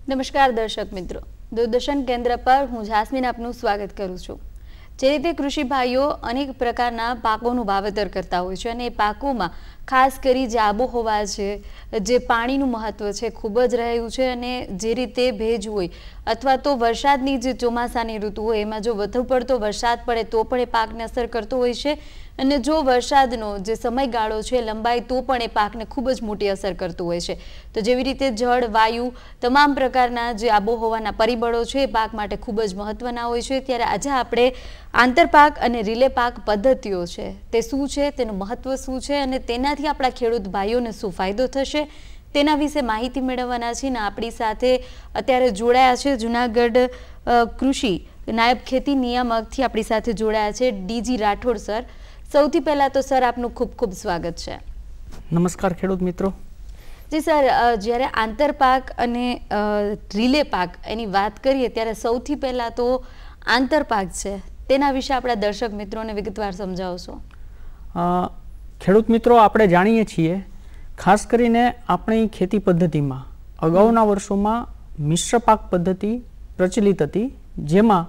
નમસ્કાર દર્શક મિત્રો, દૂરદર્શન કેન્દ્ર પર હું જાસ્મીન આપનું સ્વાગત કરું છું। જે રીતે કૃષિ ભાઈઓ અનેક પ્રકારના પાકોનું વાવેતર કરતા હોય છે અને એ પાકોમાં ખાસ કરી જે આબોહવા છે, જે પાણીનું મહત્વ છે ખૂબ જ રહ્યું છે અને જે રીતે ભેજ હોય અથવા તો વરસાદની જે ચોમાસાની ઋતુ હોય એમાં જો વધુ પડતો વરસાદ પડે તો પણ એ પાકને અસર કરતો હોય છે અને જો વરસાદનો જે સમયગાળો છે લંબાય તો પણ એ પાકને ખૂબ જ મોટી અસર કરતું હોય છે। તો જેવી રીતે જળ, વાયુ, તમામ પ્રકારના જે આબોહવાના પરિબળો છે એ પાક માટે ખૂબ જ મહત્વના હોય છે। ત્યારે આજે આપણે આંતરપાક અને રિલે પાક પદ્ધતિઓ છે તે શું છે, તેનું મહત્વ શું છે અને તેનાથી આપણા ખેડૂત ભાઈઓને શું ફાયદો થશે તેના વિશે માહિતી મેળવવાના છે ને આપણી સાથે અત્યારે જોડાયા છે જૂનાગઢ કૃષિ નાયબ ખેતી નિયામકથી આપણી સાથે જોડાયા છે ડીજી રાઠોડ સર। સૌથી પહેલા તો સર આપનું ખૂબ ખૂબ સ્વાગત છે। નમસ્કાર ખેડૂત મિત્રો। જી સર, જ્યારે આંતરપાક અને રિલે પાક એની વાત કરીએ ત્યારે સૌથી પહેલા તો આંતરપાક છે તેના વિશે આપણા દર્શક મિત્રોને વિગતવાર સમજાવશો। ખેડૂત મિત્રો, આપણે જાણીએ છીએ ખાસ કરીને આપણી ખેતી પદ્ધતિમાં અગાઉના વર્ષોમાં મિશ્ર પાક પદ્ધતિ પ્રચલિત હતી, જેમાં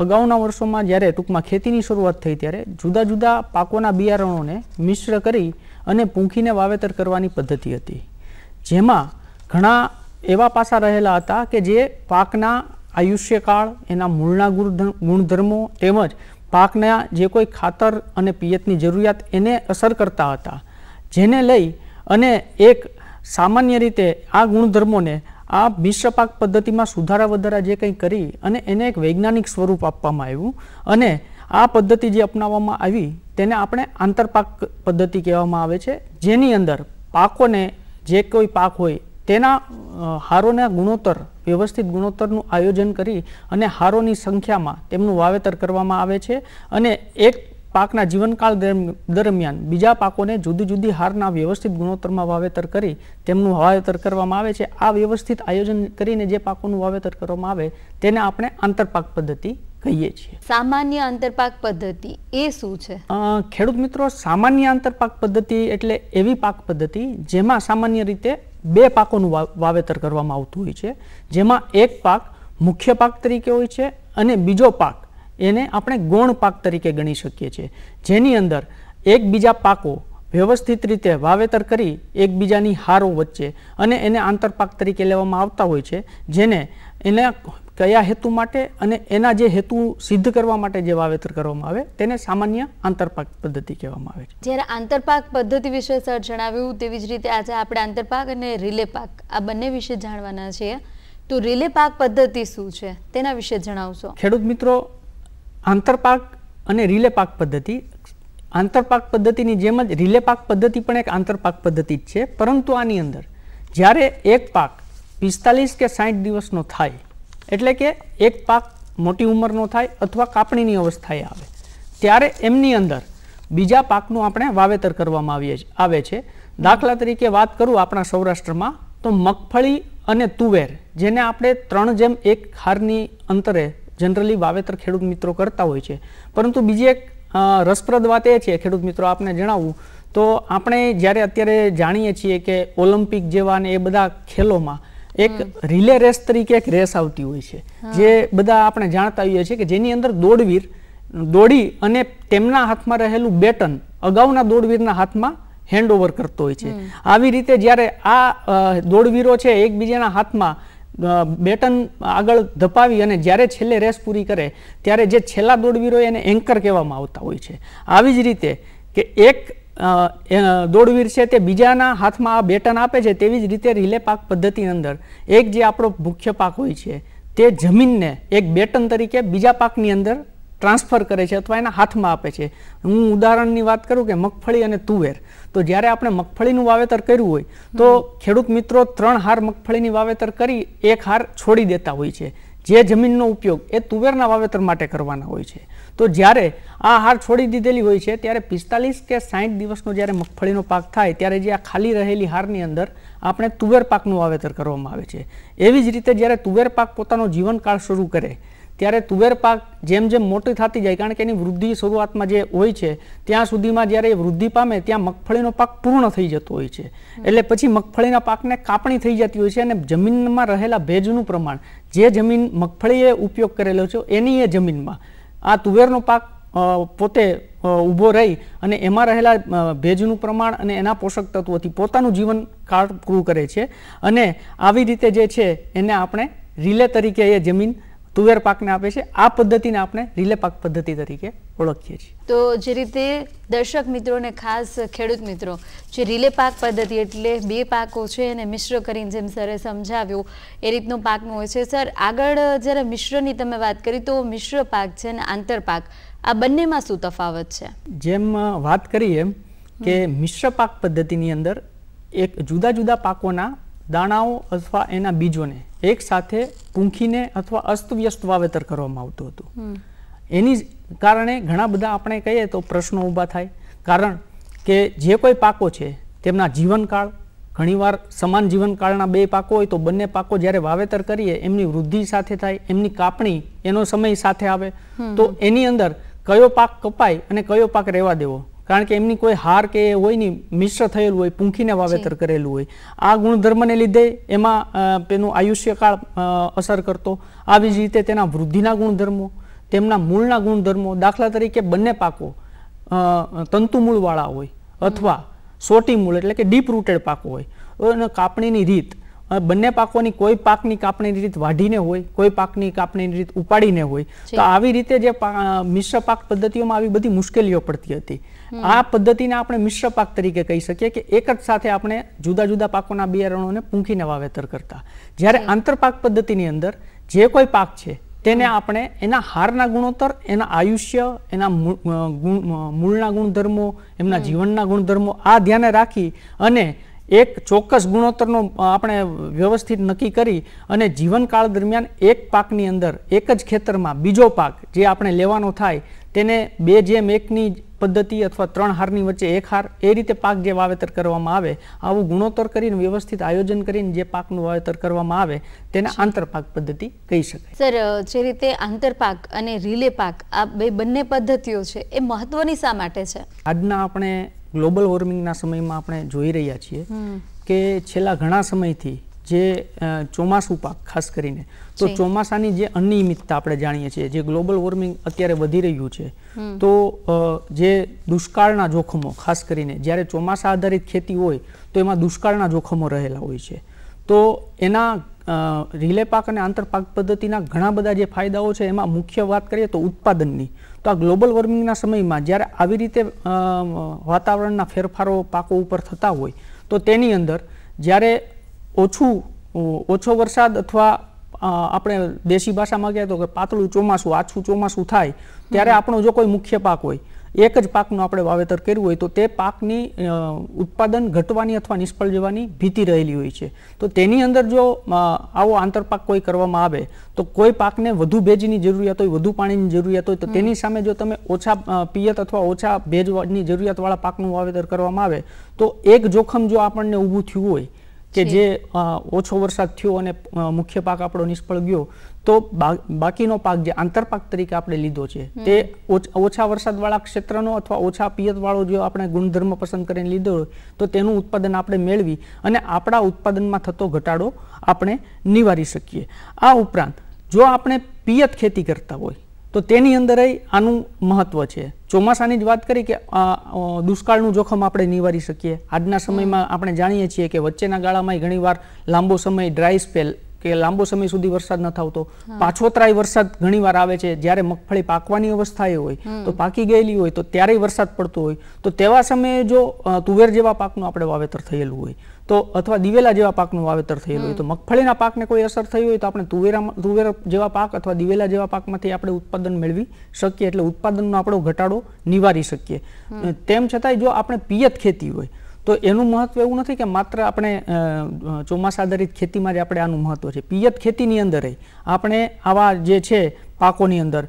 અગાઉના વર્ષોમાં જ્યારે ટૂંકમાં ખેતીની શરૂઆત થઈ ત્યારે જુદા જુદા પાકોના બિયારણોને મિશ્ર કરી અને પૂંખીને વાવેતર કરવાની પદ્ધતિ હતી, જેમાં ઘણા એવા પાસા રહેલા હતા કે જે પાકના આયુષ્યકાળ, એના મૂળના ગુણધર્મો તેમજ પાકના જે કોઈ ખાતર અને પિયતની જરૂરિયાત એને અસર કરતા હતા, જેને લઈ અને એક સામાન્ય રીતે આ ગુણધર્મોને આ મિશ્ર પાક પદ્ધતિમાં સુધારા વધારા જે કંઈ કરી અને એને એક વૈજ્ઞાનિક સ્વરૂપ આપવામાં આવ્યું અને આ પદ્ધતિ જે અપનાવવામાં આવી તેને આપણે આંતરપાક પદ્ધતિ કહેવામાં આવે છે, જેની અંદર પાકોને જે કોઈ પાક હોય તેના હારોના ગુણોત્તર, વ્યવસ્થિત ગુણોત્તરનું આયોજન કરી અને હારોની સંખ્યામાં તેમનું વાવેતર કરવામાં આવે છે અને એક પાકના જીવનકાળ દરમિયાન બીજા પાકોને જુદી જુદી હારના વ્યવસ્થિત ગુણોત્તરમાં વાવેતર કરી તેમનું વાવેતર કરવામાં આવે છે। આ વ્યવસ્થિત આયોજન કરીને જે પાકોનું વાવેતર કરવામાં આવે તેને આપણે આંતરપાક પદ્ધતિ કહીએ છીએ। સામાન્ય આંતરપાક પદ્ધતિ એ શું છે? ખેડૂત મિત્રો, સામાન્ય આંતરપાક પદ્ધતિ એટલે એવી પાક પદ્ધતિ જેમાં સામાન્ય રીતે બે પાકોનું વાવેતર કરવામાં આવતું હોય છે, જેમાં એક પાક મુખ્ય પાક તરીકે હોય છે અને બીજો પાક એને આપણે ગૌણ પાક તરીકે ગણી શકીએ છીએ, જેની અંદર એકબીજા પાકો વ્યવસ્થિત રીતે વાવેતર કરી એકબીજાની હારો વચ્ચે અને એને આંતરપાક તરીકે લેવામાં આવતા હોય છે, જેને એના કયા હેતુ માટે અને એના જે હેતુ સિદ્ધ કરવા માટે જે વાવેતર કરવામાં આવે તેને સામાન્ય આંતરપાક પદ્ધતિ કહેવામાં આવે છે। જ્યારે આંતરપાક પદ્ધતિ વિશે સર જણાવ્યું તેવી જ રીતે આજે આપણે આંતરપાક અને રિલે પાક આ બંને વિશે જાણવાના છીએ। તો રિલે પાક પદ્ધતિ શું છે તેના વિશે જણાવશો? ખેડૂત મિત્રો, આંતરપાક અને રિલે પાક પદ્ધતિ, આંતરપાક પદ્ધતિની જેમ જ રિલે પાક પદ્ધતિ પણ એક આંતરપાક પદ્ધતિ જ છે, પરંતુ આની અંદર જ્યારે એક પાક 45 કે 60 દિવસનો થાય એટલે કે એક પાક મોટી ઉંમરનો થાય અથવા કાપણીની અવસ્થાએ આવે ત્યારે એમની અંદર બીજા પાકનું આપણે વાવેતર કરવામાં આવે છે। દાખલા તરીકે વાત કરું આપણા સૌરાષ્ટ્રમાં તો મગફળી અને તુવેર, જેને આપણે 3:1 હારની અંતરે જનરલી વાવેતર ખેડૂત મિત્રો કરતા હોય છે, પરંતુ બીજી એક રસપ્રદ વાત એ છે ખેડૂત મિત્રો આપને જણાવું તો આપણે જ્યારે અત્યારે જાણીએ છીએ કે ઓલિમ્પિક જેવા ને એ બધા ખેલોમાં એક રિલે રેસ તરીકે એક રેસ આવતી હોય છે, જે બધા આપણે જાણતા હોઈએ છીએ કે જેની અંદર દોડવીર દોડી અને તેમના હાથમાં રહેલું બેટન અગાઉના દોડવીરના હાથમાં હેન્ડઓવર કરતો હોય છે। આવી રીતે જ્યારે આ દોડવીરો છે એકબીજાના હાથમાં બેટન આગળ ધપાવી અને જ્યારે છેલ્લે રેસ પૂરી કરે ત્યારે જે છેલ્લા દોડવીરો એને એન્કર કહેવામાં આવતા હોય છે। આવી જ રીતે કે એક દોડવીર છે તે બીજાના હાથમાં આ બેટન આપે છે, તેવી જ રીતે રિલે પાક પદ્ધતિની અંદર એક જે આપણો મુખ્ય પાક હોય છે તે જમીનને એક બેટન તરીકે બીજા પાકની અંદર ટ્રાન્સફર કરે છે અથવા એના હાથમાં આપે છે। હું ઉદાહરણની વાત કરું કે મગફળી અને તુવેર, તો જ્યારે આપણે મગફળીનું વાવેતર કર્યું હોય તો ખેડૂત મિત્રો 3 હાર મગફળીની વાવેતર કરી એક હાર છોડી દેતા હોય છે, જે જમીનનો ઉપયોગ એ તુવેરના વાવેતર માટે કરવાના હોય છે। તો જ્યારે આ હાર છોડી દીધેલી હોય છે ત્યારે 45 કે 60 દિવસનો જ્યારે મગફળીનો પાક થાય ત્યારે જે આ ખાલી રહેલી હારની અંદર આપણે તુવેર પાકનું વાવેતર કરવામાં આવે છે। એવી જ રીતે જ્યારે તુવેર પાક પોતાનો જીવનકાળ શરૂ કરે ત્યારે તુવેર પાક જેમ જેમ મોટી થતી જાય, કારણ કે એની વૃદ્ધિ શરૂઆતમાં જે હોય છે ત્યાં સુધીમાં જ્યારે એ વૃદ્ધિ પામે ત્યાં મગફળીનો પાક પૂર્ણ થઈ જતો હોય છે. એટલે પછી મગફળીના પાકને કાપણી થઈ જતી હોય છે અને જમીનમાં રહેલા ભેજનું પ્રમાણ, જે જમીન મગફળીએ ઉપયોગ કરેલો છે એની એ જમીનમાં આ તુવેરનો પાક પોતે ઊભો રહી અને એમાં રહેલા ભેજનું પ્રમાણ અને એના પોષક તત્વોથી પોતાનું જીવન કાળ પૂરું કરે છે. અને આવી રીતે જે છે એને આપણે રિલે તરીકે એ જમીન તુવેર પાકને આપે છે. આ પદ્ધતિને આપણે રિલે પાક પદ્ધતિ તરીકે ઓળખીએ છીએ. તો જે રીતે દર્શક મિત્રોને, ખાસ ખેડૂત મિત્રો, જે રિલે પાક પદ્ધતિ એટલે બે પાકો છે એને મિશ્ર કરીને જેમ સરે સમજાવ્યું એ રીતનો પાકનું હોય છે. સર, આગળ જ્યારે મિશ્રની તમે વાત કરી તો મિશ્ર પાક છે અને આંતરપાક, આ બંનેમાં શું તફાવત છે? જેમ વાત કરીએ એમ કે મિશ્ર પાક પદ્ધતિની અંદર એક જુદા જુદા પાકોના દાણાઓ અથવા એના બીજોને એક સાથે પૂંખીને અથવા અસ્તવ્યસ્ત વાવેતર કરવામાં આવતું હતું. એની કારણે ઘણા બધા આપણે કહીએ તો પ્રશ્નો ઊભા થાય. કારણ કે જે કોઈ પાકો છે તેમના જીવનકાળ, ઘણીવાર સમાન જીવનકાળના બે પાકો હોય તો બંને પાકો જ્યારે વાવેતર કરીએ એમની વૃદ્ધિ સાથે થાય, એમની કાપણી એનો સમય સાથે આવે, તો એની અંદર કયો પાક કપાય અને કયો પાક રહેવા દેવો, કારણ કે એમની કોઈ હાર કે હોય નહીં, મિશ્ર થયેલું હોય, પૂંખીને વાવેતર કરેલું હોય. આ ગુણધર્મને લીધે એમાં તેનું આયુષ્યકાળ અસર કરતો. આવી જ રીતે તેના વૃદ્ધિના ગુણધર્મો, તેમના મૂળના ગુણધર્મો, દાખલા તરીકે બંને પાકો તંતુ મૂળવાળા હોય અથવા સોટી મૂળ એટલે કે ડીપ રૂટેડ પાકો હોય, અને કાપણીની રીત બંને પાકોની કોઈ પાકની કાપણીની રીત વાઢીને હોય, કોઈ પાકની કાપણીની રીત ઉપાડીને હોય. તો આવી રીતે જે મિશ્ર પાક પદ્ધતિઓમાં આવી બધી મુશ્કેલીઓ પડતી હતી. આ પદ્ધતિને આપણે મિશ્ર પાક તરીકે કહી શકીએ કે એક જ સાથે આપણે જુદા જુદા પાકોના બિયારણોને પૂંખીને વાવેતર કરતા. જ્યારે આંતરપાક પદ્ધતિની અંદર જે કોઈ પાક છે તેને આપણે એના હારના ગુણોત્તર, એના આયુષ્ય, એના મૂળના ગુણધર્મો, એમના જીવનના ગુણધર્મો આ ધ્યાને રાખી અને એક ચોક્કસ ગુણોત્તરનો આપણે વ્યવસ્થિત નક્કી કરી અને જીવનકાળ દરમિયાન એક પાકની અંદર એક જ ખેતરમાં બીજો પાક જે આપણે લેવાનો થાય તેને 2:1ની પદ્ધતિ અથવા 3 હારની વચ્ચે 1 હાર એ રીતે પાક જે વાવેતર કરવામાં આવે, આવું ગુણોત્તર કરીને વ્યવસ્થિત આયોજન કરીને જે પાકનું વાવેતર કરવામાં આવે તેને આંતરપાક પદ્ધતિ કહી શકાય. સર, જે રીતે આંતરપાક અને રિલે પાક આ બંને પદ્ધતિઓ છે એ મહત્વની શા માટે છે? આજના આપણે ગ્લોબલ વોર્મિંગના સમયમાં આપણે જોઈ રહ્યા છીએ કે છેલ્લા ઘણા સમયથી જે ચોમાસું પાક ખાસ કરીને, તો ચોમાસાની જે અનિયમિતતા આપણે જાણીએ છીએ, જે ગ્લોબલ વોર્મિંગ અત્યારે વધી રહ્યું છે, તો જે દુષ્કાળના જોખમો ખાસ કરીને જ્યારે ચોમાસા આધારિત ખેતી હોય તો એમાં દુષ્કાળના જોખમો રહેલા હોય છે. તો એના રિલે પાક અને આંતરપાક પદ્ધતિના ઘણા બધા જે ફાયદાઓ છે એમાં મુખ્ય વાત કરીએ તો ઉત્પાદનની. તો આ ગ્લોબલ વોર્મિંગના સમયમાં જ્યારે આવી રીતે વાતાવરણના ફેરફારો પાકો ઉપર થતા હોય તો તેની અંદર જ્યારે ઓછો વરસાદ અથવા આપણે દેશી ભાષામાં કહીએ તો કે પાતળું ચોમાસું, આછું ચોમાસું થાય ત્યારે આપણો જો કોઈ મુખ્ય પાક હોય, એક જ પાકનું આપણે વાવેતર કર્યું હોય તો તે પાકની ઉત્પાદન ઘટવાની અથવા નિષ્ફળ જવાની ભીતિ રહેલી હોય છે. તો તેની અંદર જો આવો આંતરપાક કોઈ કરવામાં આવે તો કોઈ પાકને વધુ ભેજની જરૂરિયાત હોય, વધુ પાણીની જરૂરિયાત હોય, તો તેની સામે જો તમે ઓછા પિયત અથવા ઓછા ભેજની જરૂરિયાતવાળા પાકનું વાવેતર કરવામાં આવે તો એક જોખમ જો આપણને ઊભું થયું હોય કે જે ઓછો વરસાદ થયો અને મુખ્ય પાક આપણો નિષ્ફળ ગયો, તો બાકીનો પાક જે આંતરપાક તરીકે આપણે લીધો છે તે ઓછા વરસાદવાળા ક્ષેત્રનો અથવા ઓછા પિયતવાળો જો આપણે ગુણધર્મ પસંદ કરીને લીધો હોય તો તેનું ઉત્પાદન આપણે મેળવી અને આપણા ઉત્પાદનમાં થતો ઘટાડો આપણે નિવારી શકીએ. આ ઉપરાંત જો આપણે પિયત ખેતી કરતા હોય તો તેની અંદર આનું મહત્વ છે. ચોમાસાની જ વાત કરી કે દુષ્કાળનું જોખમ આપણે નિવારી શકીએ. આજના સમયમાં આપણે જાણીએ છીએ કે વચ્ચેના ગાળામાં ઘણીવાર લાંબો સમય ડ્રાય સ્પેલ કે લાંબો સમય સુધી વરસાદ ન થતો, પાછોતરાય વરસાદ ઘણીવાર આવે છે. જ્યારે મગફળી પાકવાની અવસ્થાએ હોય તો પાકી ગયેલી હોય તો ત્યારેય વરસાદ પડતો હોય, તો તેવા સમયે જો તુવેર જેવા પાકનું આપણે વાવેતર થયેલું હોય તો અથવા દિવેલા જેવા પાકનું વાવેતર થયેલું હોય તો મગફળીના પાકને કોઈ અસર થઈ હોય તો આપણે તુવેર જેવા પાક અથવા દિવેલા જેવા પાકમાંથી આપણે ઉત્પાદન મેળવી શકીએ, એટલે ઉત્પાદનનો આપણો ઘટાડો નિવારી શકીએ. તેમ છતાંય જો આપણે પિયત ખેતી હોય તો એનું મહત્વ એવું નથી કે માત્ર આપણે ચોમાસા આધારિત ખેતીમાં જ આપણે આનું મહત્વ છે. પિયત ખેતીની અંદર આપણે આવા જે છે પાકોની અંદર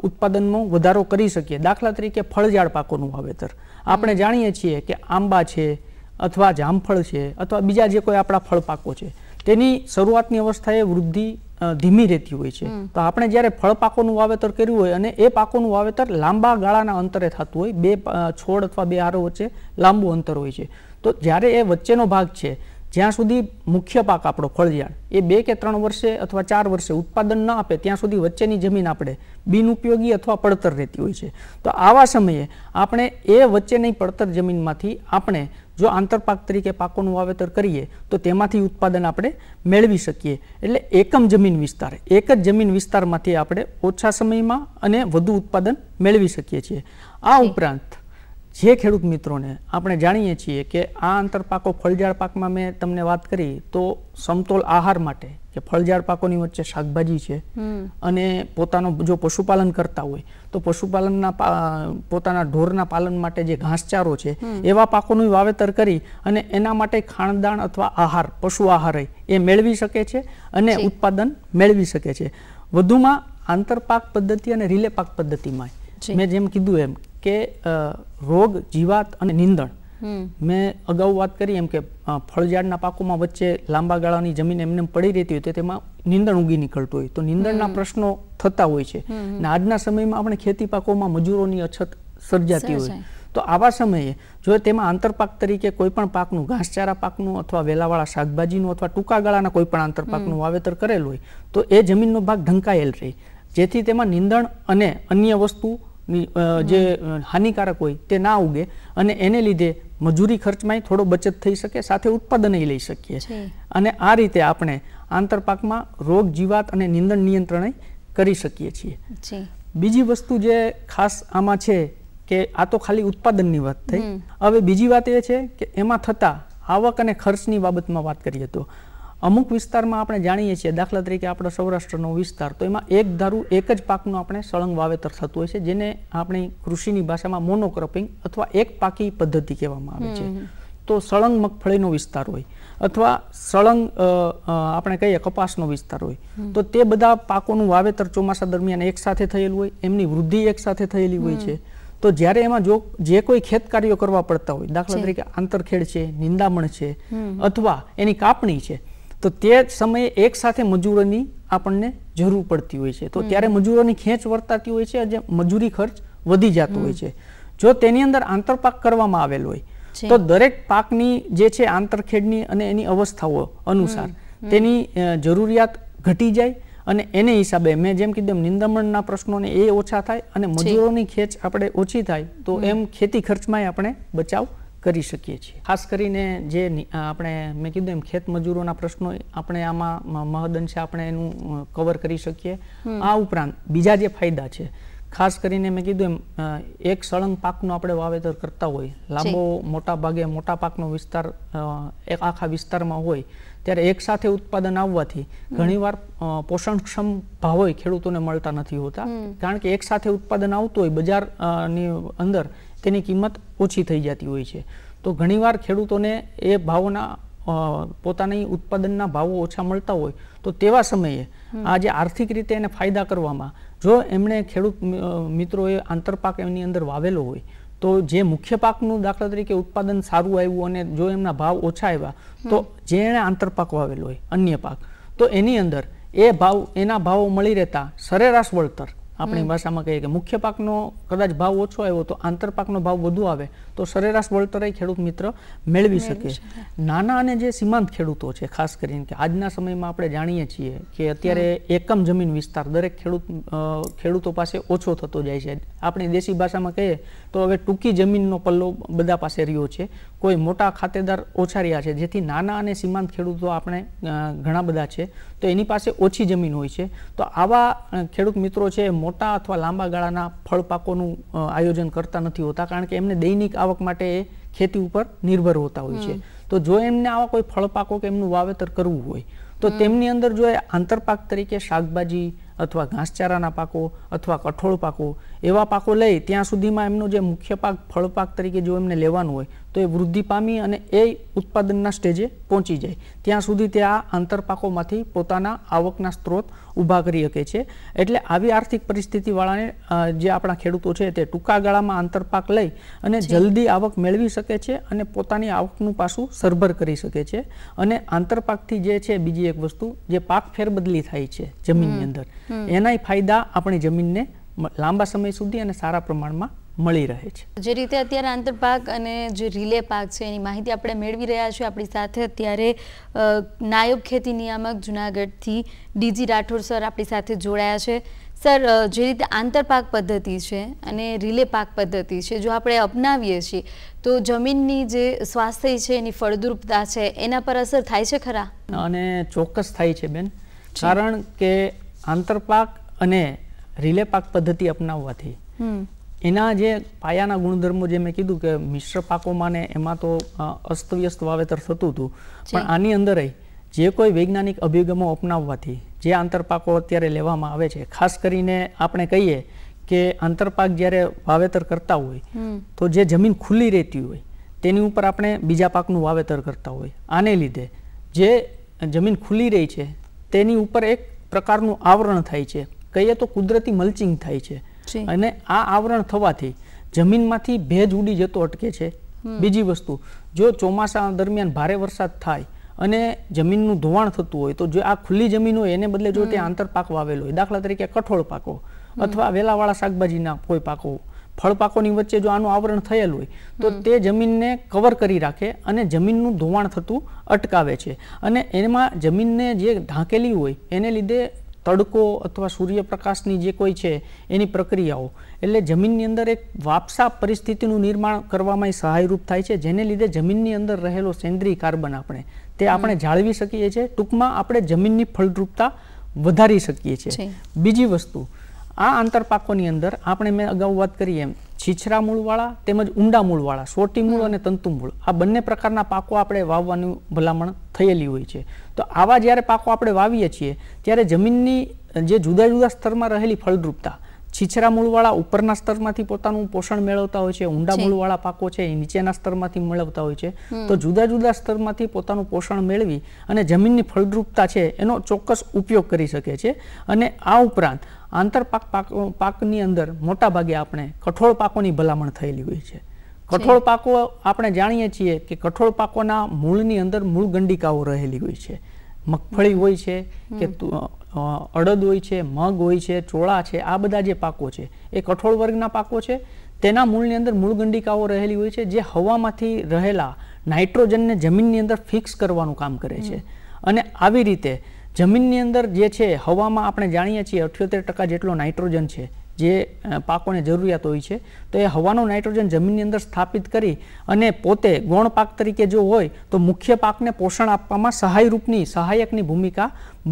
ઉત્પાદનમાં વધારો કરી શકીએ. દાખલા તરીકે ફળઝાડ પાકોનું વાવેતર આપણે જાણીએ છીએ કે આંબા છે અથવા જામફળ છે અથવા બીજા જે કોઈ આપણા ફળ પાકો છે તેની શરૂઆતની અવસ્થાએ વૃદ્ધિ ધીમી રહેતી હોય છે. તો આપણે જ્યારે ફળ પાકોનું વાવેતર કર્યું હોય અને એ પાકોનું વાવેતર લાંબા ગાળાના અંતરે થતું હોય, બે છોડ અથવા બે હારો વચ્ચે લાંબુ અંતર હોય છે, તો જ્યારે એ વચ્ચેનો ભાગ છે જ્યાં સુધી મુખ્ય પાક આપણો ફળઝાડ એ 2 કે 3 વર્ષે અથવા 4 વર્ષે ઉત્પાદન ન આપે ત્યાં સુધી વચ્ચેની જમીન આપણે બિનઉપયોગી અથવા પડતર રહેતી હોય છે. તો આવા સમયે આપણે એ વચ્ચેની પડતર જમીનમાંથી આપણે જો આંતરપાક તરીકે પાકોનું વાવેતર કરીએ તો તેમાંથી ઉત્પાદન આપણે મેળવી શકીએ. એટલે એકમ જમીન વિસ્તાર, એક જ જમીન વિસ્તારમાંથી આપણે ઓછા સમયમાં અને વધુ ઉત્પાદન મેળવી શકીએ છીએ. આ ઉપરાંત જે ખેડૂત મિત્રોને આપણે જાણીએ છીએ કે આ આંતરપાકો ફળઝાડ પાકમાં મેં તમને વાત કરી તો સમતોલ આહાર માટે કે ફળઝાડ પાકોની વચ્ચે શાકભાજી છે અને પોતાનો જો પશુપાલન કરતા હોય તો પશુપાલનના પોતાના ઢોરના પાલન માટે જે ઘાસચારો છે એવા પાકોનું વાવેતર કરી અને એના માટે ખાણદાણ અથવા આહાર, પશુ આહાર એ મેળવી શકે છે અને ઉત્પાદન મેળવી શકે છે. વધુમાં આંતરપાક પદ્ધતિ અને રિલે પાક પદ્ધતિમાં મેં જેમ કીધું એમ કે રોગ, જીવાત અને નીંદણ, મેં અગાઉ વાત કરી એમ કે ફળઝાડના પાકોમાં વચ્ચે લાંબા ગાળાની જમીન એમને પડી રહેતી હોય તો તેમાં નીંદણ ઉગી નીકળતું હોય તો નીંદણના પ્રશ્નો થતા હોય છે અને આજના સમયમાં આપણે ખેતી પાકોમાં મજૂરોની અછત સર્જાતી હોય તો આવા સમયે જો તેમાં આંતરપાક તરીકે કોઈ પણ પાકનું, ઘાસચારા પાકનું અથવા વેલાવાળા શાકભાજીનું અથવા ટૂંકા ગાળાના કોઈ પણ આંતરપાકનું વાવેતર કરેલ હોય તો એ જમીનનો ભાગ ઢંકાયેલ રહે, જેથી તેમાં નીંદણ અને અન્ય વસ્તુ જે હાનિકારક હોય તે ના ઉગે અને એને લીધે મજૂરી ખર્ચમાં થોડો બચત થઈ શકે, સાથે ઉત્પાદન લઈ શકીએ. અને આ રીતે આપણે આંતરપાકમાં રોગ, જીવાત અને નીંદણ નિયંત્રણ કરી શકીએ છીએ. બીજી વસ્તુ જે ખાસ આમાં છે કે આ તો ખાલી ઉત્પાદનની વાત થઈ. હવે બીજી વાત એ છે કે એમાં થતા આવક અને ખર્ચની બાબતમાં વાત કરીએ તો અમુક વિસ્તારમાં આપણે જાણીએ છીએ, દાખલા તરીકે આપણો સૌરાષ્ટ્રનો વિસ્તાર, તો એમાં એક ધારું એક જ પાકનું આપણે સળંગ વાવેતર થતું હોય છે, જેને આપણી કૃષિની ભાષામાં મોનોક્રોપિંગ અથવા એક પાકી પદ્ધતિ કહેવામાં આવે છે. તો સળંગ મગફળીનો વિસ્તાર હોય અથવા સળંગ આપણે કહીએ કપાસનો વિસ્તાર હોય તો તે બધા પાકોનું વાવેતર ચોમાસા દરમિયાન એક સાથે થયેલું હોય, એમની વૃદ્ધિ એક સાથે થયેલી હોય છે. તો જ્યારે એમાં જો જે કોઈ ખેત કાર્યો કરવા પડતા હોય, દાખલા તરીકે આંતરખેડ છે, નિંદામણ છે અથવા એની કાપણી છે, તો તે સમયે એક સાથે મજૂરોની આપણને જરૂર પડતી હોય છે. તો ત્યારે મજૂરોની ખેંચ વર્તાતી હોય છે, જે મજૂરી ખર્ચ વધી જતો હોય છે. જો તેની અંદર આંતરપાક કરવામાં આવેલ હોય તો દરેક પાકની જે છે આંતરખેડની અને એની અવસ્થાઓ અનુસાર તેની જરૂરિયાત ઘટી જાય અને એને હિસાબે મેં જેમ કીધું નિંદામણના પ્રશ્નોને એ ઓછા થાય અને મજૂરોની ખેંચ આપણે ઓછી થાય તો એમ ખેતી ખર્ચમાં આપણે બચાવ કરી શકીએ છીએ. ખાસ કરીને જે આપણે મેં કીધું એમ ખેત મજૂરોના પ્રશ્નો આપણે આમાં મહદઅંશે આપણે એનું કવર કરી શકીએ. આ ઉપરાંત બીજા જે ફાયદા છે, ખાસ કરીને મેં કીધું એમ એક સળંગ પાકનું આપણે વાવેતર કરતા હોય, લાંબો મોટા ભાગે મોટા પાકનો વિસ્તાર એક આખા વિસ્તારમાં હોય ત્યારે એક સાથે ઉત્પાદન આવવાથી ઘણીવાર પોષણક્ષમ ભાવો ખેડૂતોને મળતા નથી હોતા, કારણ કે એક સાથે ઉત્પાદન આવતું હોય બજારની અંદર તેની કિંમત ઓછી થઈ જતી હોય છે. તો ઘણીવાર ખેડૂતોને એ ભાવોના પોતાની ઉત્પાદનના ભાવો ઓછા મળતા હોય તો તેવા સમયે આ જે આર્થિક રીતે એને ફાયદા કરવામાં જો એમણે ખેડૂત મિત્રોએ આંતરપાક એમની અંદર વાવેલો હોય તો જે મુખ્ય પાકનું દાખલા તરીકે ઉત્પાદન સારું આવ્યું અને જો એમના ભાવ ઓછા આવ્યા તો જે એણે આંતરપાક વાવેલો હોય અન્ય પાક, તો એની અંદર એ ભાવ એના ભાવો મળી રહેતા સરેરાશ વળતર આપણી ભાષામાં કહીએ કે મુખ્ય પાકનો કદાચ ભાવ ઓછો આવ્યો તો આંતરપાકનો ભાવ વધુ આવે તો સરેરાશ વળતર ખેડૂત મિત્ર મેળવી શકે. નાના અને જે સીમાંત ખેડૂતો છે, ખાસ કરીને કે આજના સમયમાં આપણે જાણીએ છીએ કે અત્યારે એકમ જમીન વિસ્તાર દરેક ખેડૂતો પાસે ઓછો થતો જાય છે. આપણી દેશી ભાષામાં કહીએ તો હવે ટૂંકી જમીનનો પલ્લો બધા પાસે રહ્યો છે, કોઈ મોટા ખાતેદાર ઓછા રહ્યા છે, જેથી નાના અને સીમાંત ખેડૂતો આપણે ઘણા બધા છે તો એની પાસે ઓછી જમીન હોય છે. તો આવા ખેડૂત મિત્રો છે મોટા અથવા લાંબા ગાળાના ફળ પાકોનું આયોજન કરતા નથી હોતા, કારણ કે એમને દૈનિક આવક માટે એ ખેતી ઉપર નિર્ભર હોતા હોય છે. તો જો એમને આવા કોઈ ફળ પાકો કે એમનું વાવેતર કરવું હોય તો તેમની અંદર જો આંતરપાક તરીકે શાકભાજી અથવા ઘાસચારાના પાકો અથવા કઠોળ પાકો એવા પાકો લઈ ત્યાં સુધીમાં એમનો જે મુખ્ય પાક ફળ પાક તરીકે જો એમને લેવાનું હોય તો એ વૃદ્ધિ પામી અને એ ઉત્પાદનના સ્ટેજે પહોંચી જાય ત્યાં સુધી તે આ આંતરપાકોમાંથી પોતાના આવકના સ્ત્રોત ઊભા કરી શકે છે. એટલે આવી આર્થિક પરિસ્થિતિવાળાને જે આપણા ખેડૂતો છે તે ટૂંકા ગાળામાં આંતરપાક લઈ અને જલ્દી આવક મેળવી શકે છે અને પોતાની આવકનું પાછું સરભર કરી શકે છે. અને આંતરપાકથી જે છે બીજી એક વસ્તુ જે પાક ફેરબદલી થાય છે જમીનની અંદર, એનાય ફાયદા આપણી જમીનને લાંબા સમય સુધી અને સારા પ્રમાણમાં મળી રહે છે. જે રીતે અત્યારે આંતરપાક અને જે રિલે પાક છે એની માહિતી આપણે મેળવી રહ્યા છીએ. આપણી સાથે અત્યારે નાયબ ખેતી નિયામક જુનાગઢથી ડીજી રાઠોડ સર આપણી સાથે જોડાયા છે. સર, જે રીતે આંતરપાક પદ્ધતિ છે અને રિલે પાક પદ્ધતિ છે જો આપણે અપનાવીએ છીએ તો જમીનની જે સ્વાસ્થ્ય છે એની ફળદ્રુપતા છે એના પર અસર થાય છે ખરા? અને ચોક્કસ થાય છે બેન, કારણ કે આંતરપાક અને રિલે પાક પદ્ધતિ અપનાવવાથી એના જે પાયાના ગુણધર્મો જે મેં કીધું કે મિશ્ર પાકોમાં ને એમાં તો અસ્તવ્યસ્ત વાવેતર થતું હતું, પણ આની અંદર જે કોઈ વૈજ્ઞાનિક અભિગમો અપનાવવાથી જે આંતરપાકો અત્યારે લેવામાં આવે છે, ખાસ કરીને આપણે કહીએ કે આંતરપાક જ્યારે વાવેતર કરતા હોય તો જે જમીન ખુલ્લી રહેતી હોય તેની ઉપર આપણે બીજા પાકનું વાવેતર કરતા હોય. આને લીધે જે જમીન ખુલ્લી રહી છે તેની ઉપર એક પ્રકારનું આવરણ થાય છે, કહીએ તો કુદરતી મલ્ચિંગ થાય છે. અને આ આવરણ થવાથી જમીનમાંથી ભેજ ઉડી જતો અટકે છે. બીજી વસ્તુ, જો ચોમાસા દરમિયાન ભારે વરસાદ થાય અને જમીનનું ધોવાણ થતું હોય તો જો આ ખુલ્લી જમીન હોય એને બદલે જો તે આંતરપાક વાવેલો હોય, દાખલા તરીકે કઠોળ પાકો અથવા વેલાવાળા શાકભાજીના કોઈ પાકો, ફળ પાકોની વચ્ચે જો આનું આવરણ થયેલ હોય તો તે જમીનને કવર કરી રાખે અને જમીનનું ધોવાણ થતું અટકાવે છે. અને એમાં જમીનને જે ઢાંકેલી હોય એને લીધે તડકો અથવા સૂર્યપ્રકાશની જે કોઈ છે એની પ્રક્રિયાઓ, એટલે જમીનની અંદર એક વાપસા પરિસ્થિતિનું નિર્માણ કરવામાં સહાયરૂપ થાય છે, જેને લીધે જમીનની અંદર રહેલો સેન્દ્રીય કાર્બન આપણે જાળવી શકીએ છીએ. ટૂંકમાં આપણે જમીનની ફળદ્રુપતા વધારી શકીએ છીએ. બીજી વસ્તુ, આ આંતરપાકોની અંદર આપણે મેં અગાઉ વાત કરી એમ છીછરા મૂળવાળા તેમજ ઊંડા મૂળવાળા, સોટી મૂળ અને તંતુ મૂળ, આ બંને પ્રકારના પાકો આપણે વાવવાની ભલામણ થયેલી હોય છે. તો આવા જ્યારે પાકો આપણે વાવીએ છીએ ત્યારે જમીનની જે જુદા જુદા સ્તરમાં રહેલી ફળદ્રુપતા, છીછરા મૂળવાળા ઉપરના સ્તરમાંથી પોતાનું પોષણ મેળવતા હોય છે, ઊંડા મૂળવાળા પાકો છે એ નીચેના સ્તરમાંથી મેળવતા હોય છે. તો જુદા જુદા સ્તરમાંથી પોતાનું પોષણ મેળવી અને જમીનની ફળદ્રુપતા છે એનો ચોક્કસ ઉપયોગ કરી શકે છે. અને આ ઉપરાંત આંતરપાક પાકની અંદર મોટા ભાગે આપણે કઠોળ પાકોની ભલામણ થયેલી હોય છે. કઠોળ પાકો આપણે જાણીએ છીએ કે કઠોળ પાકોના મૂળની અંદર મૂળ ગંડિકાઓ રહેલી હોય છે. મગફળી હોય છે કે અડદ હોય છે, મગ હોય છે, ચોળા છે, આ બધા જે પાકો છે એ કઠોળ વર્ગના પાકો છે. તેના મૂળની અંદર મૂળ ગંડિકાઓ રહેલી હોય છે જે હવામાંથી રહેલા નાઇટ્રોજનને જમીનની અંદર ફિક્સ કરવાનું કામ કરે છે. અને આવી રીતે જમીનની અંદર જે છે હવામાં આપણે જાણીએ છીએ 78% જેટલો નાઇટ્રોજન છે જે પાકોને જરૂરિયાત હોય છે. તો એ હવાનો નાઇટ્રોજન જમીનની અંદર સ્થાપિત કરી અને પોતે ગૌણ પાક તરીકે જો હોય તો મુખ્ય પાકને પોષણ આપવામાં સહાયકની ભૂમિકા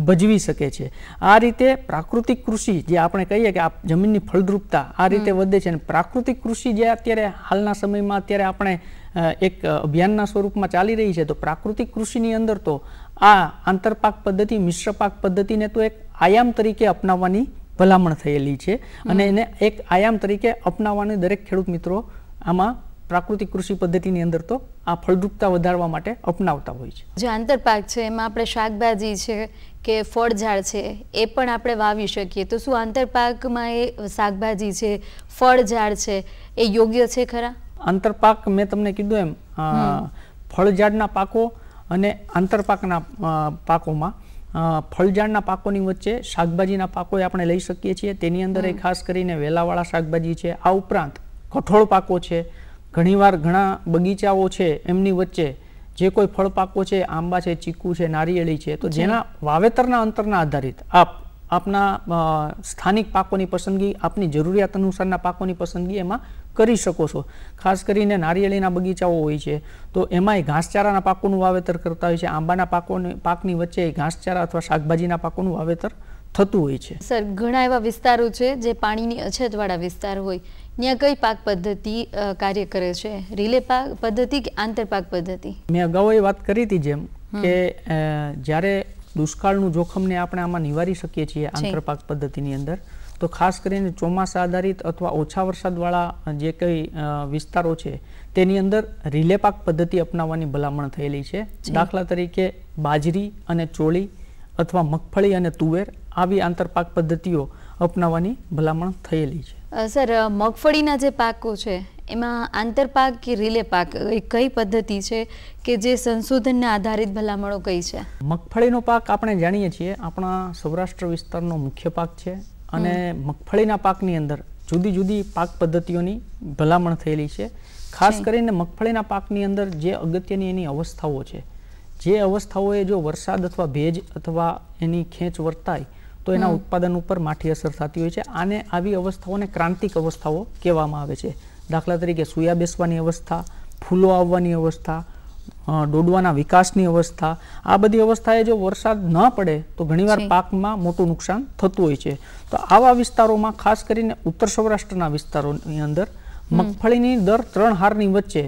ભજવી શકે છે. આ રીતે પ્રાકૃતિક કૃષિ જે આપણે કહીએ કે આ જમીનની ફળદ્રુપતા આ રીતે વધે છે. અને પ્રાકૃતિક કૃષિ જે અત્યારે હાલના સમયમાં અત્યારે આપણે એક અભિયાનના સ્વરૂપમાં ચાલી રહી છે, તો પ્રાકૃતિક કૃષિની અંદર તો આ આંતરપાક પદ્ધતિ, મિશ્ર પાક પદ્ધતિને તો એક આયામ તરીકે અપનાવવાની ભલામણ થયેલી છે. અને એને એક આયામ તરીકે અપનાવવાની દરેક ખેડૂત મિત્રો આમાં પ્રાકૃતિક કૃષિ પદ્ધતિની અંદર તો આ ફળદ્રુપતા વધારવા માટે અપનાવતા હોય છે. જે આંતરપાક છે એમાં આપણે શાકભાજી છે કે ફળઝાડ છે એ પણ આપણે વાવી શકીએ, તો શું આંતરપાકમાં એ શાકભાજી છે, ફળઝાડ છે એ યોગ્ય છે ખરા? આંતરપાક મેં તમને કીધું એમ ફળઝાડના પાકો અને આંતરપાકના પાકોમાં ફળઝાડના પાકોની વચ્ચે શાકભાજીના પાકો આપણે લઈ શકીએ છીએ. તેની અંદર ખાસ કરીને વેલાવાળા શાકભાજી છે. આ ઉપરાંત કઠોળ પાકો છે. ઘણીવાર ઘણા બગીચાઓ છે એમની વચ્ચે જે કોઈ ફળ પાકો છે, આંબા છે, ચીકુ છે, નારિયેળી છે, તો જેના વાવેતરના અંતરના આધારિત આપના સ્થાનિક પાકોની પસંદગી, આપની જરૂરિયાત અનુસારના પાકોની પસંદગી એમાં કરી શકો છો. ખાસ કરીને નારિયેળીના બગીચાઓ હોય છે તો એમાંય ઘાસચારાના પાકોનું વાવેતર કરતા હોય છે. આંબાના પાકની વચ્ચે ઘાસચારા અથવા શાકભાજીના પાકોનું વાવેતર થતું હોય છે. સર, ઘણા એવા વિસ્તારો છે જે પાણીની અછતવાળા વિસ્તાર હોય, ત્યાં કઈ પાક પદ્ધતિ કાર્ય કરે છે? રિલે પાક પદ્ધતિ કે આંતરપાક પદ્ધતિ? મેં અગાઉ એ વાત કરી હતી જેમ કે જ્યારે દુષ્કાળનું જોખમને આપણે આમાં નિવારી શકીએ છીએ આંતરપાક પદ્ધતિની અંદર, તો ખાસ કરીને ચોમાસા આધારિત અથવા ઓછા વરસાદવાળા જે કંઈ વિસ્તારો છે તેની અંદર રિલે પાક પદ્ધતિ અપનાવવાની ભલામણ થયેલી છે. દાખલા તરીકે બાજરી અને ચોળી અથવા મગફળી અને તુવેર આવી આંતરપાક પદ્ધતિઓ અપનાવવાની ભલામણ થયેલી છે. સર, મગફળીના જે પાકો છે એમાં આંતરપાક કે રિલે પાક એ કઈ પદ્ધતિ છે કે જે સંશોધનને આધારિત ભલામણો કઈ છે? મગફળીનો પાક આપણે જાણીએ છીએ આપણા સૌરાષ્ટ્ર વિસ્તારનો મુખ્ય પાક છે અને મગફળીના પાકની અંદર જુદી જુદી પાક પદ્ધતિઓની ભલામણ થયેલી છે. ખાસ કરીને મગફળીના પાકની અંદર જે અગત્યની એની અવસ્થાઓ છે, જે અવસ્થાઓએ જો વરસાદ અથવા ભેજ અથવા એની ખેંચ વર્તાય તો એના ઉત્પાદન ઉપર માઠી અસર થતી હોય છે. આને આવી અવસ્થાઓને ક્રાંતિક અવસ્થાઓ કહેવામાં આવે છે. દાખલા તરીકે સૂયા બેસવાની અવસ્થા, ફૂલો આવવાની અવસ્થા, ડોડવાના વિકાસની અવસ્થા, આ બધી અવસ્થાએ જો વરસાદ ન પડે તો ઘણીવાર પાકમાં મોટું નુકસાન થતું હોય છે. તો આવા વિસ્તારોમાં ખાસ કરીને ઉત્તર સૌરાષ્ટ્રના વિસ્તારોની અંદર મગફળીની દર 3 હારની વચ્ચે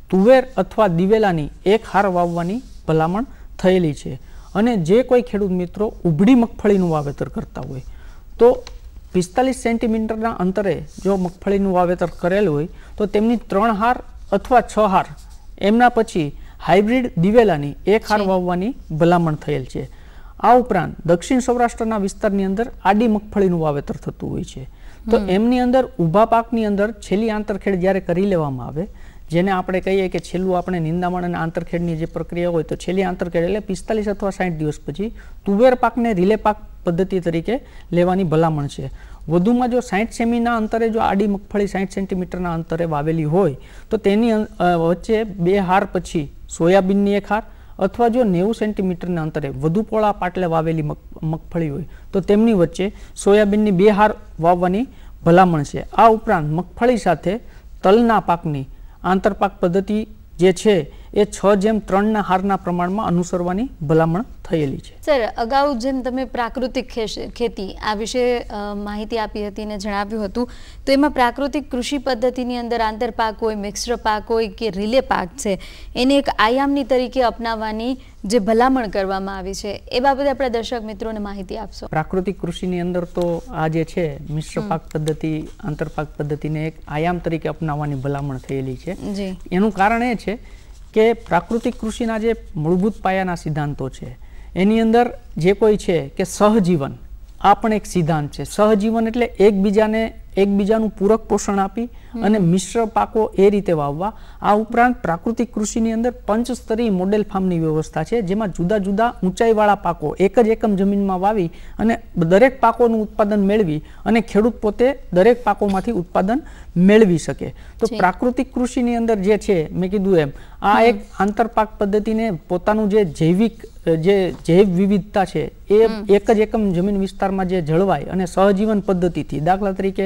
તુવેર અથવા દિવેલાની 1 હાર વાવવાની ભલામણ થયેલી છે. અને જે કોઈ ખેડૂત મિત્રો ઉભડી મગફળીનું વાવેતર કરતા હોય તો 45 સેન્ટીમીટરના અંતરે જો મગફળીનું વાવેતર કરેલું હોય તો તેમની 3 હાર અથવા 6 હાર એમના પછી હાઇબ્રિડ દિવેલાની 1 હાર વાવવાની ભલામણ થયેલ છે. આ ઉપરાંત દક્ષિણ સૌરાષ્ટ્રના વિસ્તારની અંદર આડી મગફળીનું વાવેતર થતું હોય છે. તો એમની અંદર ઊભા પાકની અંદર છેલ્લી આંતરખેડ જ્યારે કરી લેવામાં આવે, જેને આપણે કહીએ કે છેલ્લું આપણે નિંદામણ અને આંતરખેડની જે પ્રક્રિયા હોય તો છેલ્લી આંતરખેડ એટલે 45 અથવા 60 દિવસ પછી તુવેર પાકને રિલે પાક પદ્ધતિ તરીકે લેવાની ભલામણ છે. વધુમાં જો 60 સેમીના અંતરે જો આડી મગફળી 60 સેન્ટીમીટરના અંતરે વાવેલી હોય તો તેની વચ્ચે 2 હાર પછી સોયાબીનની 1 હાર અથવા જો 90 સેન્ટીમીટરના અંતરે વધુ પોળા પાટલે વાવેલી મગફળી હોય તો તેમની વચ્ચે સોયાબીનની 2 હાર વાવવાની ભલામણ છે. આ ઉપરાંત મગફળી સાથે તલના પાકની આંતરપાક પદ્ધતિ જે છે એ 6:3 હારના પ્રમાણમાં અનુસરવાની ભલામણ થયેલી છે. સર, અગાઉ જેમ તમે પ્રાકૃતિક ખેતી આ વિશે માહિતી આપી હતી અને જણાવ્યું હતું, તો એમાં પ્રાકૃતિક કૃષિ પદ્ધતિની અંદર આંતરપાક હોય, મિશ્ર પાક હોય કે રિલે પાક છે, એને એક આયામની તરીકે અપનાવવાની જે ભલામણ કરવામાં આવી છે એ બાબતે આપણા દર્શક મિત્રોને માહિતી આપશો. પ્રાકૃતિક કૃષિની અંદર તો આ જે છે મિશ્ર પાક પદ્ધતિ, આંતરપાક પદ્ધતિને એક આયામ તરીકે અપનાવવાની ભલામણ થયેલી છે. એનું કારણ એ છે કે પ્રાકૃતિક કૃષિના જે મૂળભૂત પાયાના સિદ્ધાંતો છે એની અંદર જે કોઈ છે કે સહજીવન, આ પણ એક સિદ્ધાંત છે. સહજીવન એટલે એકબીજાનું પૂરક પોષણ આપી અને મિશ્ર પાકો એ રીતે વાવવા. આ ઉપરાંત પ્રાકૃતિક કૃષિની અંદર પંચસ્તરીય મોડેલ ફાર્મની વ્યવસ્થા છે, જેમાં જુદા જુદા ઊંચાઈવાળા પાકો એક જ એકમ જમીનમાં વાવી અને દરેક પાકોનું ઉત્પાદન મેળવી અને ખેડૂત પોતે દરેક પાકોમાંથી ઉત્પાદન મેળવી શકે. તો પ્રાકૃતિક કૃષિની અંદર જે છે મેં કીધું એમ આ એક આંતરપાક પદ્ધતિને પોતાનું જે જૈવ વિવિધતા છે એ એક જ એકમ જમીન વિસ્તારમાં જે જળવાય અને સહજીવન પદ્ધતિથી, દાખલા તરીકે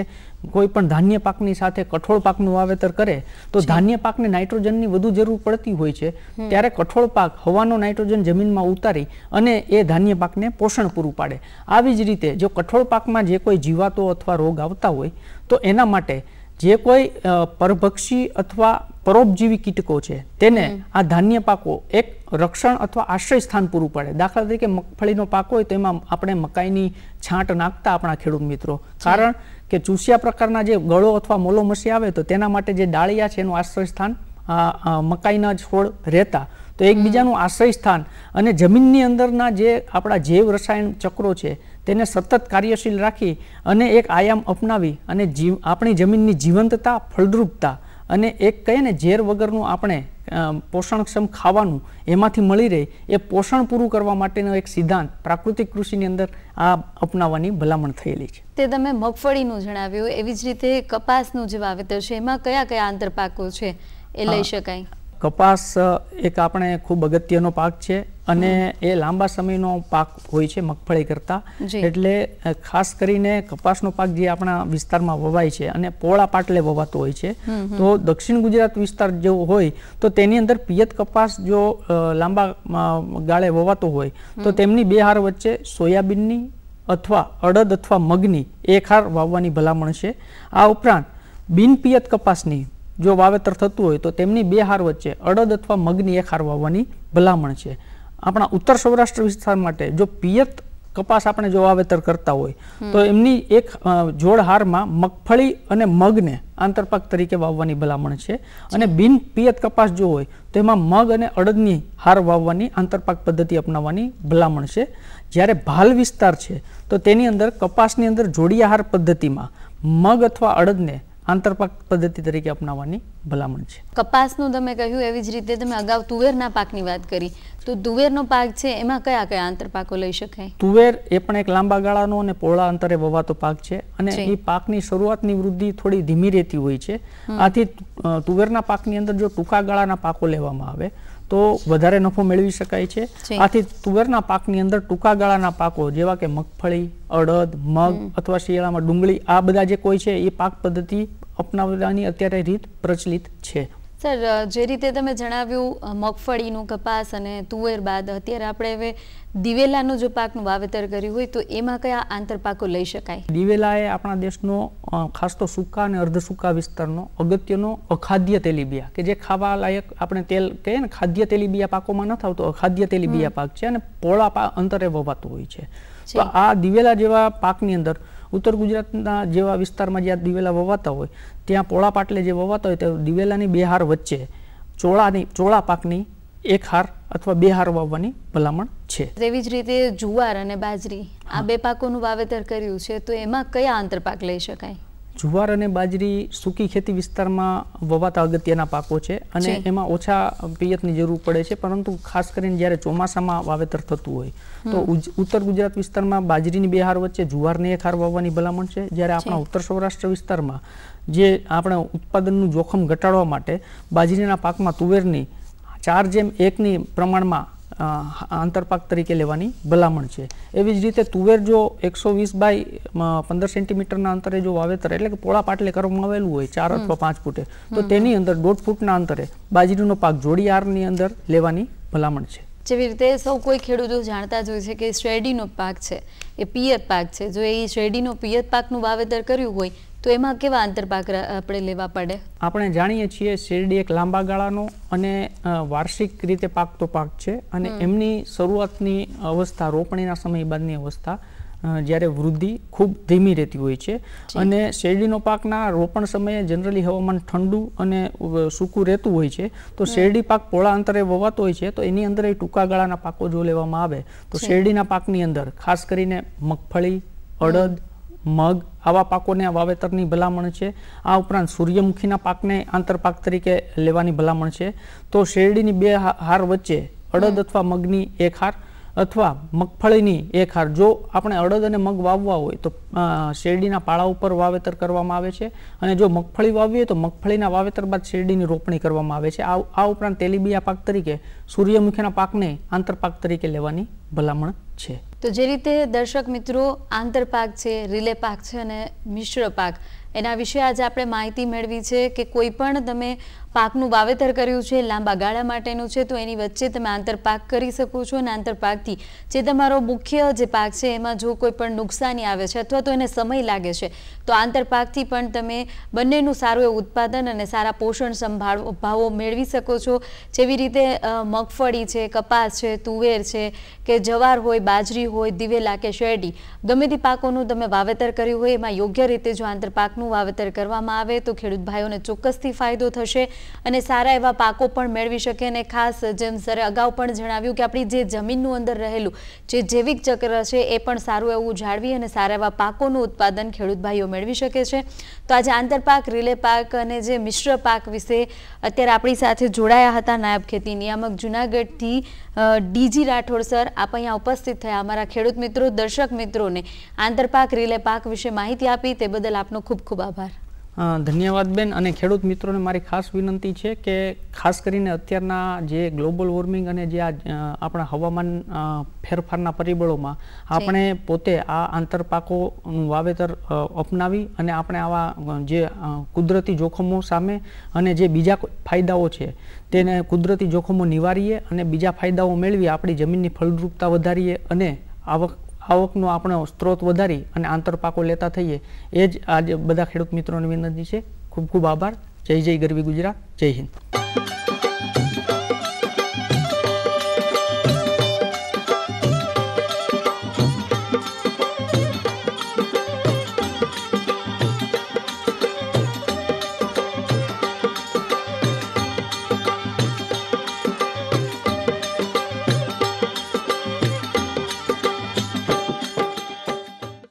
કોઈ પણ ધાન્ય પાકની સાથે કઠોળ પાકનું વાવેતર કરે તો ધાન્ય પાકને નાઇટ્રોજનની વધુ જરૂર પડતી હોય છે, ત્યારે કઠોળ પાક હવાનો નાઇટ્રોજન જમીનમાં ઉતારી અને એ ધાન્ય પાકને પોષણ પૂરું પાડે. આવી જ રીતે જો કઠોળ પાકમાં જે કોઈ જીવાતો અથવા રોગ આવતા હોય તો એના માટે જે કોઈ પરભક્ષી અથવા પરોપજીવી કીટકો છે તેને આ ધાન્ય પાકો એક રક્ષણ અથવા આશ્રય સ્થાન પૂરું પાડે. દાખલા તરીકે મગફળીનો પાક હોય તો એમાં આપણે મકાઈની છાંટ નાખતા આપણા ખેડૂત મિત્રો, કારણ કે ચૂસિયા પ્રકારના જે ગળો અથવા મોલો મસી આવે તો તેના માટે જે ડાળિયા છે એનું આશ્રય સ્થાન મકાઈના છોડ રહેતા, તો એકબીજાનું આશ્રય સ્થાન અને જમીનની અંદરના જે આપણા જૈવ રસાયણ ચક્રો છે તેને સતત કાર્યશીલ રાખી અને એક આયામ અપનાવી અને આપણી જમીનની જીવંતતા, ફળદ્રુપતા અને એક કહીએ ને ઝેર વગરનું આપણે પોષણક્ષમ ખાવાનું એમાંથી મળી રહે એ પોષણ પૂરું કરવા માટેનો એક સિદ્ધાંત પ્રાકૃતિક કૃષિની અંદર આ અપનાવવાની ભલામણ થયેલી છે. તે તમે મગફળીનું જણાવ્યું, એવી જ રીતે કપાસનું જે વાવેતર છે એમાં કયા કયા આંતરપાકો છે એ લઈ શકાય? કપાસ એક આપણે ખૂબ અગત્યનો પાક છે અને એ લાંબા સમયનો પાક હોય છે મગફળી કરતાં, એટલે ખાસ કરીને કપાસનો પાક જે આપણા વિસ્તારમાં વવાય છે અને પોળા પાટલે વવાતો હોય છે, તો દક્ષિણ ગુજરાત વિસ્તાર જેવો હોય તો તેની અંદર પિયત કપાસ જો લાંબા ગાળે વવાતો હોય તો તેમની 2 હાર વચ્ચે સોયાબીનની અથવા અડદ અથવા મગની 1 હાર વાવવાની ભલામણ છે. આ ઉપરાંત બિનપિયત કપાસની જો વાવેતર થતું હોય તો તેમની 2 હાર વચ્ચે અડદ અથવા મગની 1 હાર વાવવાની ભલામણ છે. આપણા ઉત્તર સૌરાષ્ટ્ર વિસ્તાર માટે જો પિયત કપાસ આપણે જો વાવેતર કરતા હોય તો એમની એક જોડ હારમાં મગફળી અને મગને આંતરપાક તરીકે વાવવાની ભલામણ છે, અને બિન પિયત કપાસ જો હોય તો એમાં મગ અને અડદની હાર વાવવાની આંતરપાક પદ્ધતિ અપનાવવાની ભલામણ છે. જ્યારે ભાલ વિસ્તાર છે તો તેની અંદર કપાસની અંદર જોડિયા હાર પદ્ધતિમાં મગ અથવા અડદને આંતરપાક પદ્ધતિ તરીકે અપનાવવાની ભલામણ છે. કપાસનું તમે કહ્યું, એવી જ રીતે તમે અગાઉ તુવેરના પાકની વાત કરી, તો તુવેરનો પાક છે એમાં કયા કયા આંતરપાકો લઈ શકાય? તુવેર એ પણ એક લાંબા ગાળાનો અને પહોળા અંતરે વવાતો પાક છે, અને એ પાકની શરૂઆતની વૃદ્ધિ થોડી ધીમી રહેતી હોય છે. આથી તુવેરના પાકની અંદર જો ટૂંકા ગાળાના પાકો લેવામાં આવે તો વધારે નફો મેળવી શકાય છે. આથી તુવેરના પાકની અંદર ટૂંકા ગાળાના પાકો જેવા કે મગફળી, અડદ, મગ અથવા શિયાળામાં ડુંગળી, આ બધા જે કોઈ છે એ પાક પદ્ધતિ અપનાવવાની અત્યારે રીત પ્રચલિત છે. સર, જે રીતે તમે જણાવ્યું મગફળીનું, કપાસ અને તુવેર બાદ અત્યારે આપણે હવે દિવેલાનું જો પાકનું વાવેતર કર્યું હોય તો એમાં કયા આંતરપાકો લઈ શકાય? દિવેલા એ આપણા દેશનો ખાસ તો સૂકા અને અર્ધ સૂકા વિસ્તારનો અગત્યનો અખાદ્ય તેલીબિયા કે જે ખાવા લાયક આપણે તેલ કહીએ ને, ખાદ્ય તેલીબિયા પાકોમાં ન થતો અખાદ્ય તેલીબિયા પાક છે, અને પહોળા અંતરે વવાતું હોય છે. તો આ દિવેલા જેવા પાકની અંદર ઉત્તર ગુજરાતના જેવા વિસ્તારમાં જ્યાં દિવેલા વવાતા હોય ત્યાં પોળા પાટલે જે વવાતા હોય તો દિવેલાની બે હાર વચ્ચે ચોળા પાકની એક હાર અથવા બે હાર વાવવાની ભલામણ છે. તેવી જ રીતે જુવાર અને બાજરી, આ બે પાકોનું વાવેતર કર્યું છે, તો એમાં કયા આંતરપાક લઈ શકાય? જુવાર અને બાજરી સૂકી ખેતી વિસ્તારમાં વવાતા અગત્યના પાકો છે, અને એમાં ઓછા પિયતની જરૂર પડે છે, પરંતુ ખાસ કરીને જ્યારે ચોમાસામાં વાવેતર થતું હોય તો ઉત્તર ગુજરાત વિસ્તારમાં બાજરીની બે હાર વચ્ચે જુવારની એક હાર વાવવાની ભલામણ છે. જ્યારે આપણા ઉત્તર સૌરાષ્ટ્ર વિસ્તારમાં જે આપણે ઉત્પાદનનું જોખમ ઘટાડવા માટે બાજરીના પાકમાં તુવેરની 4:1ની પ્રમાણમાં આંતરપાક તરીકે લેવાની ભલામણ છે. એવી જ રીતે તુવેર જો 120 × 15 સેન્ટીમીટરના અંતરે જો વાવેતર એટલે કે પોળા પાટલે કરવામાં આવેલું હોય 4 અથવા 5 ફૂટે, તો તેની અંદર 1.5 ફૂટના અંતરે બાજરીનો પાક જોડિયારની અંદર લેવાની ભલામણ છે. જેવી રીતે સૌ કોઈ ખેડૂતો જાણતા જ હોય છે કે શેરડીનો પાક છે એ પિયત પાક છે. જો એ શેરડીનો પિયત પાકનું વાવેતર કર્યું હોય તો એમાં કેવા આંતરપાક આપણે લેવા પડે? આપણે જાણીએ છીએ શેરડી એક લાંબા ગાળાનો અને વાર્ષિક રીતે પાકતો પાક છે, અને એમની શરૂઆતની અવસ્થા, રોપણીના સમય બાદની અવસ્થા જ્યારે વૃદ્ધિ ખૂબ ધીમી રહેતી હોય છે. અને શેરડીનો પાકના રોપણ સમયે જનરલી હવામાન ઠંડુ અને સૂકું રહેતું હોય છે, તો શેરડી પાક પોળા અંતરે વવાતો હોય છે, તો એની અંદર એ ટૂંકા ગાળાના પાકો જો લેવામાં આવે તો શેરડીના પાકની અંદર ખાસ કરીને મગફળી, અડદ, મગ આવા પાકોને વાવેતરની ભલામણ છે. આ ઉપરાંત સૂર્યમુખીના પાકને આંતરપાક તરીકે લેવાની ભલામણ છે. તો શેરડીની બે હાર વચ્ચે અડદ અથવા મગની એક હાર અથવા મગફળીની એક હાર, જો આપણે અડદ અને મગ વાવવા હોય તો શેરડીના પાળા ઉપર વાવેતર કરવામાં આવે છે, અને જો મગફળી વાવવી હોય તો મગફળીના વાવેતર બાદ શેરડીની રોપણી કરવામાં આવે છે. આ ઉપરાંત તેલીબિયા પાક તરીકે સૂર્યમુખીના પાકને આંતરપાક તરીકે લેવાની ભલામણ છે. તો જે રીતે દર્શક મિત્રો આંતરપાક છે, રિલે પાક છે અને મિશ્ર પાક, એના વિશે આજે આપણે માહિતી મેળવી છે કે કોઈ પણ તમે પાકનું વાવેતર કર્યું છે, લાંબા ગાળા માટેનું છે, તો એની વચ્ચે તમે આંતરપાક કરી શકો છો, અને આંતરપાકથી જે તમારો મુખ્ય જે પાક છે એમાં જો કોઈ પણ નુકસાની આવે છે અથવા તો એને સમય લાગે છે તો આંતરપાકથી પણ તમે બંનેનું સારું એવું ઉત્પાદન અને સારા પોષણ ભાવો મેળવી શકો છો. જેવી રીતે મગફળી છે, કપાસ છે, તુવેર છે કે જવાર હોય, બાજરી હોય, દિવેલા કે શેરડી, ગમે તે પાકોનું તમે વાવેતર કર્યું હોય એમાં યોગ્ય રીતે જો આંતરપાકનું વાવેતર કરવામાં આવે તો ખેડૂત ભાઈઓને ચોક્કસથી ફાયદો થશે અને સારા એવા પાકો પણ મેળવી શકે. અને ખાસ જેમ સરે અગાઉ પણ જણાવ્યું કે આપણી જે જમીનનું અંદર રહેલું જે જૈવિક ચક્ર છે એ પણ સારું એવું જાળવી અને સારા એવા પાકોનું ઉત્પાદન ખેડૂત ભાઈઓ મેળવી શકે છે. તો આજે આંતરપાક, રિલે પાક અને જે મિશ્ર પાક વિશે અત્યારે આપણી સાથે જોડાયા હતા નાયબ ખેતી નિયામક જૂનાગઢથી ડીજી રાઠોડ સર. આપ અહીંયા ઉપસ્થિત થયા, અમારા ખેડૂત મિત્રો, દર્શક મિત્રોને આંતરપાક, રિલે પાક વિશે માહિતી આપી તે બદલ આપનો ખૂબ ખૂબ આભાર. ધન્યવાદ બેન. અને ખેડૂત મિત્રોને મારી ખાસ વિનંતી છે કે ખાસ કરીને અત્યારના જે ગ્લોબલ વોર્મિંગ અને જે આપણા હવામાન ફેરફારના પરિબળોમાં આપણે પોતે આ આંતરપાકોનું વાવેતર અપનાવી અને આપણે આવા જે કુદરતી જોખમો સામે અને જે બીજા ફાયદાઓ છે તેને કુદરતી જોખમો નિવારીએ અને બીજા ફાયદાઓ મેળવી આપણી જમીનની ફળદ્રુપતા વધારીએ અને આવકનો આપણો સ્ત્રોત વધારી અને આંતરપાકો લેતા થઈએ, એ જ આજે બધા ખેડૂત મિત્રોની વિનંતી છે. ખૂબ ખૂબ આભાર. જય જય ગરવી ગુજરાત. જય હિન્દ.